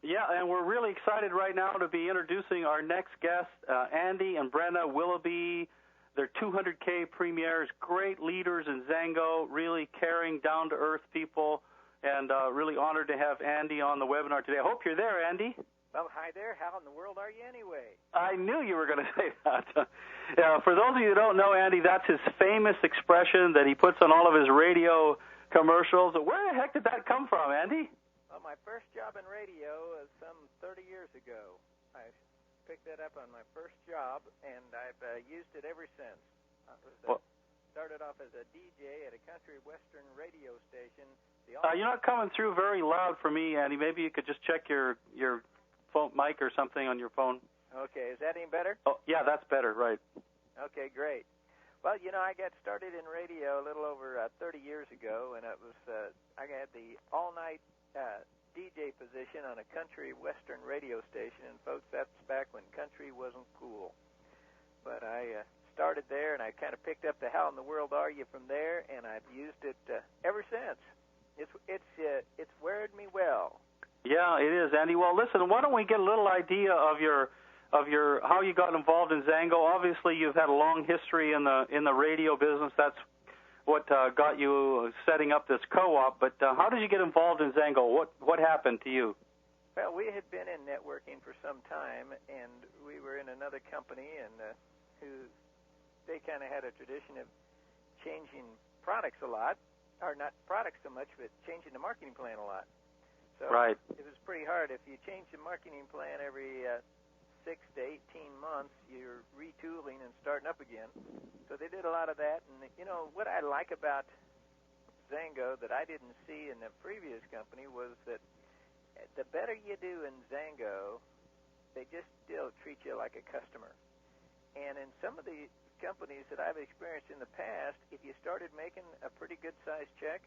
Yeah, and we're really excited right now to be introducing our next guest, Andy and Brenna Willoughby. They're 200K premiers, great leaders in Xango, really caring, down-to-earth people, and really honored to have Andy on the webinar today. I hope you're there, Andy. Well, hi there. How in the world are you anyway? I knew you were going to say that. For those of you who don't know Andy, that's his famous expression that he puts on all of his radio commercials. Where the heck did that come from, Andy? Well, my first job in radio was some 30 years ago. I picked that up on my first job, and I've used it ever since. Started off as a DJ at a country western radio station. You're not coming through very loud for me, Andy. Maybe you could just check your phone mic or something on your phone. Okay, is that any better? Oh, yeah, that's better, right. Okay, great. Well, I got started in radio a little over 30 years ago, and it was I had the all-night DJ position on a country western radio station, and folks, that's back when country wasn't cool. But I started there, and I kind of picked up the how in the world are you from there, and I've used it ever since. It's weared me well. Yeah, it is, Andy. Well, listen, why don't we get a little idea of your how you got involved in Xango? Obviously, you've had a long history in the radio business. That's what got you setting up this co-op. But how did you get involved in Xango? What happened to you? Well, we had been in networking for some time, and we were in another company, and they kind of had a tradition of changing products a lot, or not products so much, but changing the marketing plan a lot. So right. It was pretty hard. If you change the marketing plan every 6 to 18 months, you're retooling and starting up again. So they did a lot of that. And, what I like about Xango that I didn't see in the previous company was that the better you do in Xango, they just still treat you like a customer. And in some of the companies that I've experienced in the past, if you started making a pretty good-sized check,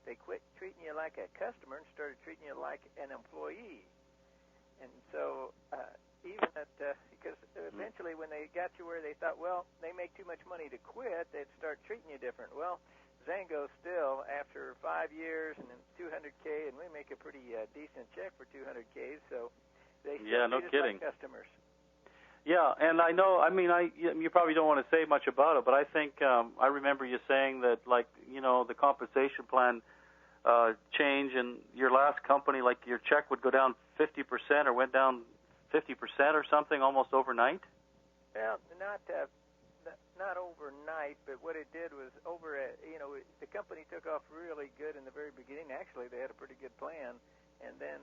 they quit treating you like a customer and started treating you like an employee. And so even because eventually when they got to where they thought, well, they make too much money to quit, they'd start treating you different. Well, Xango still, after 5 years and then 200K, and we make a pretty decent check for 200K, so they still treat us like customers. Yeah, and I know, you probably don't want to say much about it, but I think I remember you saying that, the compensation plan change in your last company, like your check would go down 50% or went down 50% or something almost overnight? Well, not overnight, but what it did was the company took off really good in the very beginning. Actually, they had a pretty good plan. And then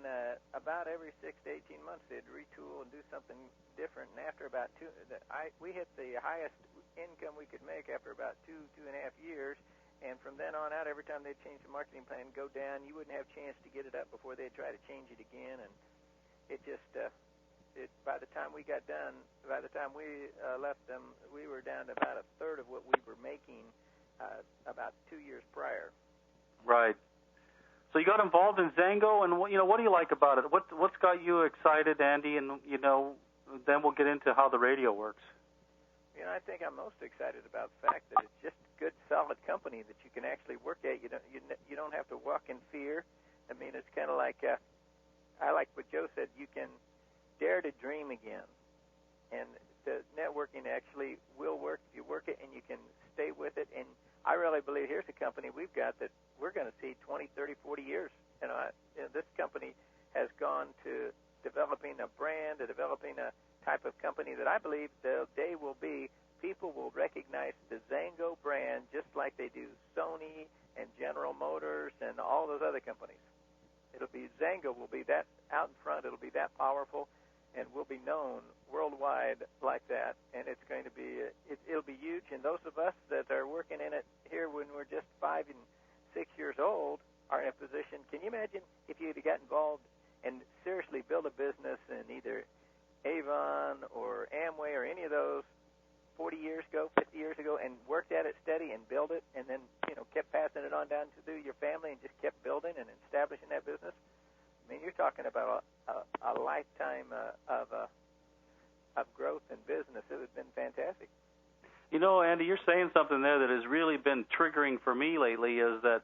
about every 6 to 18 months, they'd retool and do something different. And after about we hit the highest income we could make after about 2.5 years. And from then on out, every time they'd change the marketing plan, go down, you wouldn't have a chance to get it up before they'd try to change it again. And it just, by the time we got done, by the time we left them, we were down to about a third of what we were making about 2 years prior. Right. So you got involved in Xango, and what do you like about it? What's got you excited, Andy? And then we'll get into how the radio works. I think I'm most excited about the fact that it's just a good, solid company that you can actually work at. You don't have to walk in fear. It's kind of like I like what Joe said. You can dare to dream again, and the networking actually will work if you work it, and you can stay with it. And I really believe here's a company we've got that we're going to see 20, 30, 40 years. This company has gone to developing a brand, to developing a type of company that I believe the day will be people will recognize the Xango brand just like they do Sony and General Motors and all those other companies. It'll be Xango will be that out in front. It'll be that powerful, and will be known worldwide like that. And it's going to be it'll be huge. And those of us that are working in it here when we're just 5 and 6 years old are in a position. Can you imagine if you'd got involved and seriously build a business in either Avon or Amway or any of those 40 years ago, 50 years ago, and worked at it steady and built it, and then kept passing it on down to your family and just kept building and establishing that business? You're talking about a lifetime of growth and business. It has been fantastic. Andy, you're saying something there that has really been triggering for me lately. Is that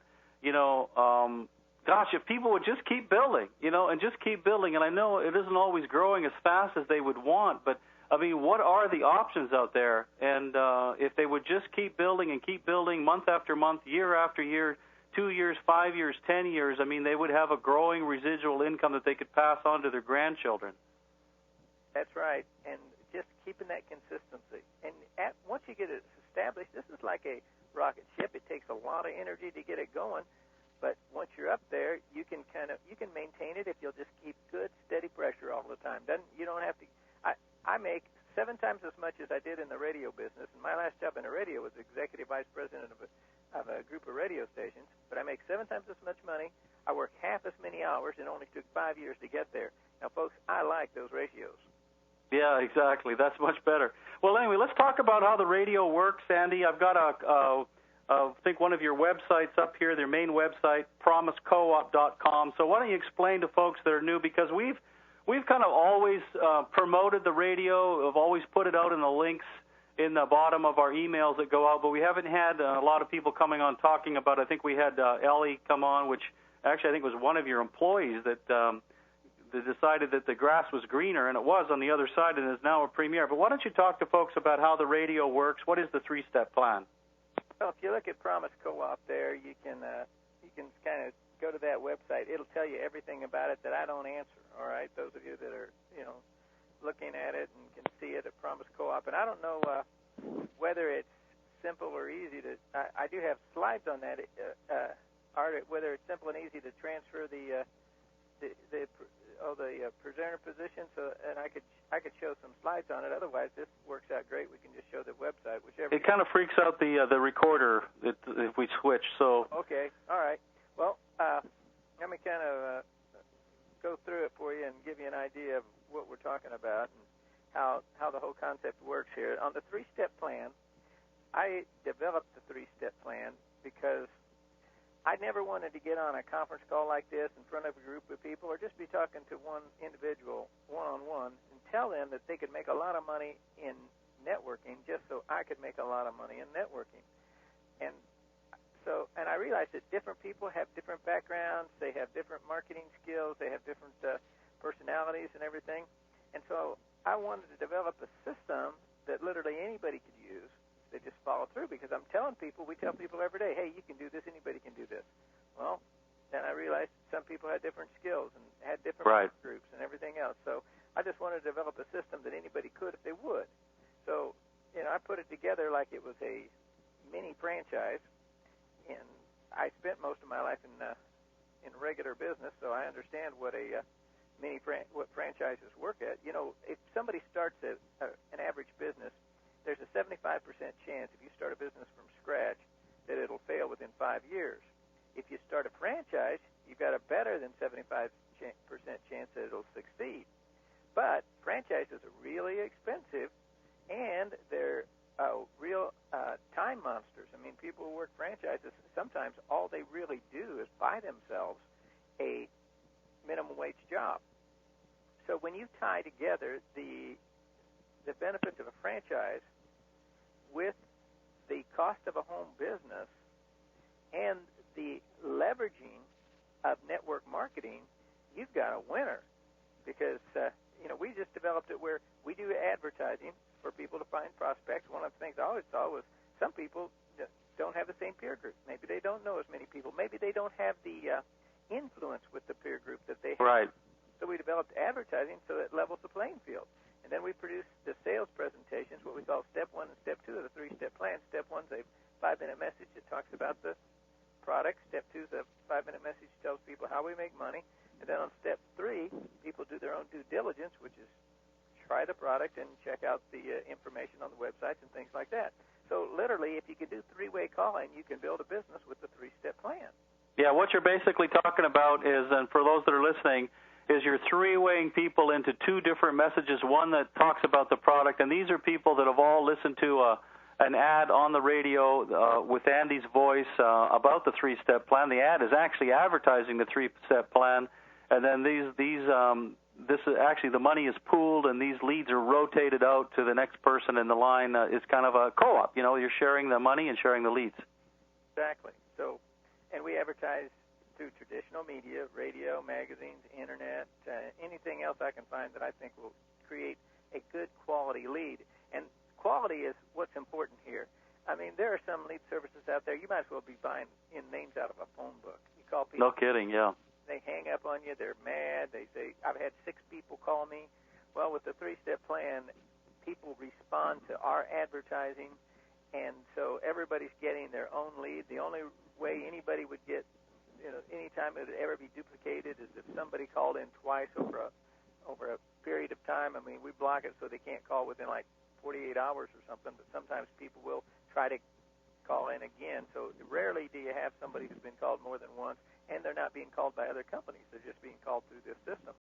gosh, if people would just keep building, and just keep building, and I know it isn't always growing as fast as they would want, but I mean, what are the options out there? And if they would just keep building month after month, year after year, 2 years, 5 years, 10 years, I mean, they would have a growing residual income that they could pass on to their grandchildren. That's right, and just keeping that consistency. And once you get it established, this is like a rocket ship. It takes a lot of energy to get it going, but once you're up there, you can maintain it if you'll just keep good, steady pressure all the time. You don't have to. I make 7 times as much as I did in the radio business, and my last job in the radio was executive vice president of a group of radio stations, but I make 7 times as much money. I work half as many hours, and it only took 5 years to get there. Now, folks, I like those ratios. Yeah, exactly. That's much better. Well, anyway, let's talk about how the radio works, Andy. I've got I think one of your websites up here, their main website, promisecoop.com. So why don't you explain to folks that are new, because we've kind of always promoted the radio, have always put it out in the links in the bottom of our emails that go out, but we haven't had a lot of people coming on talking about it. I think we had Ellie come on, which actually I think was one of your employees that decided that the grass was greener, and it was on the other side, and is now a premier. But why don't you talk to folks about how the radio works? What is the 3-step plan? Well, if you look at Promise Co-op there, you can kind of go to that website. It'll tell you everything about it that I don't answer, all right? Those of you that are, looking at it and can see it at Promise Co-op. And I don't know whether it's simple or easy to I do have slides on that, Art, whether it's simple and easy to transfer the presenter position, and I could show some slides on it. Otherwise, this works out great. We can just show the website, whichever. It kind of freaks out the recorder if we switch. So okay, all right. Well, let me kind of go through it for you and give you an idea of what we're talking about and how the whole concept works here. On the 3-step plan, I developed the 3-step plan because I never wanted to get on a conference call like this in front of a group of people or just be talking to one individual one-on-one and tell them that they could make a lot of money in networking just so I could make a lot of money in networking. And I realized that different people have different backgrounds, they have different marketing skills, they have different personalities and everything. And so I wanted to develop a system that literally anybody could use. They just follow through, because I'm telling people, we tell people every day, hey, you can do this, anybody can do this. Well, then I realized some people had different skills and had different groups and everything else. So I just wanted to develop a system that anybody could if they would. So, I put it together like it was a mini franchise, and I spent most of my life in regular business, so I understand what what franchises work at. If somebody starts an average business, there's a 75% chance if you start a business from scratch that it'll fail within 5 years. If you start a franchise, you've got a better than 75% chance that it'll succeed. But franchises are really expensive, and they're real time monsters. I mean, people who work franchises, sometimes all they really do is buy themselves a minimum wage job. So when you tie together the benefits of a franchise with the cost of a home business and the leveraging of network marketing, you've got a winner. Because, we just developed it where we do advertising for people to find prospects. One of the things I always saw was some people don't have the same peer group. Maybe they don't know as many people. Maybe they don't have the influence with the peer group that they have. Right. So we developed advertising so it levels the playing field. And then we produced the sales presentations, what we call Step 1 and Step 2 of the 3-step plan. Step 1 is a 5-minute message that talks about the product. Step 2 is a 5-minute message that tells people how we make money. And then on Step 3, people do their own due diligence, which is try the product and check out the information on the websites and things like that. So literally, if you can do 3-way calling, you can build a business with the 3-step plan. Yeah, what you're basically talking about is, and for those that are listening, is you're 3-weighing people into 2 different messages, one that talks about the product, and these are people that have all listened to an ad on the radio with Andy's voice about the 3-step plan. The ad is actually advertising the 3-step plan, and then this is actually the money is pooled, and these leads are rotated out to the next person in the line. It's kind of a co-op. You're sharing the money and sharing the leads. Exactly. So, and we advertise through traditional media, radio, magazines, internet, anything else I can find that I think will create a good quality lead. And quality is what's important here. I mean, there are some lead services out there. You might as well be buying names out of a phone book. You call people. No kidding, yeah. They hang up on you. They're mad. They say, I've had 6 people call me. Well, with the 3-step plan, people respond to our advertising, and so everybody's getting their own lead. The only way anybody would get, any time it would ever be duplicated is if somebody called in twice over a period of time. I mean, we block it so they can't call within like 48 hours or something, but sometimes people will try to call in again. So rarely do you have somebody who's been called more than once, and they're not being called by other companies. They're just being called through this system.